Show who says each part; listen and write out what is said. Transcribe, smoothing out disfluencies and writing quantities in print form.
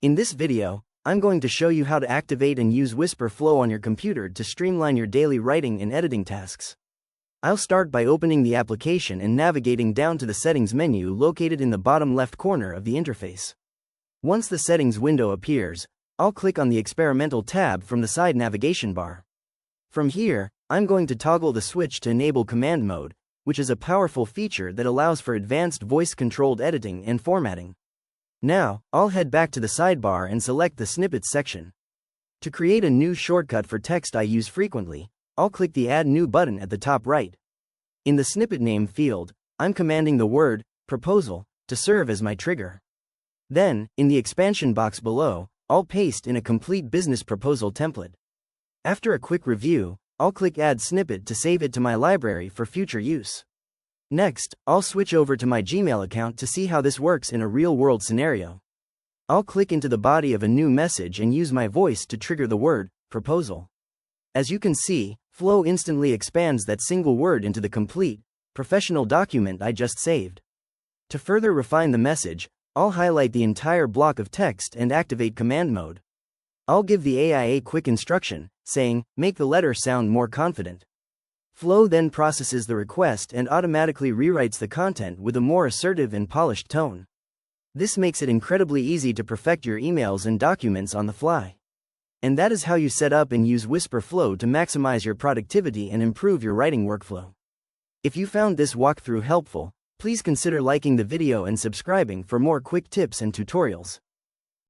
Speaker 1: In this video, I'm going to show you how to activate and use Wispr Flow on your computer to streamline your daily writing and editing tasks. I'll start by opening the application and navigating down to the Settings menu located in the bottom left corner of the interface. Once the Settings window appears, I'll click on the Experimental tab from the side navigation bar. From here, I'm going to toggle the switch to enable Command Mode, which is a powerful feature that allows for advanced voice-controlled editing and formatting. Now, I'll head back to the sidebar and select the Snippets section. To create a new shortcut for text I use frequently, I'll click the Add New button at the top right. In the snippet name field, I'm commanding the word proposal to serve as my trigger. Then, in the expansion box below, I'll paste in a complete business proposal template. After a quick review, I'll click Add Snippet to save it to my library for future use. Next, I'll switch over to my Gmail account to see how this works in a real-world scenario. I'll click into the body of a new message and use my voice to trigger the word proposal. As you can see, Flow instantly expands that single word into the complete, professional document I just saved. To further refine the message, I'll highlight the entire block of text and activate Command Mode. I'll give the AI a quick instruction, saying, "Make the letter sound more confident." Flow then processes the request and automatically rewrites the content with a more assertive and polished tone. This makes it incredibly easy to perfect your emails and documents on the fly. And that is how you set up and use Wispr Flow to maximize your productivity and improve your writing workflow. If you found this walkthrough helpful, please consider liking the video and subscribing for more quick tips and tutorials.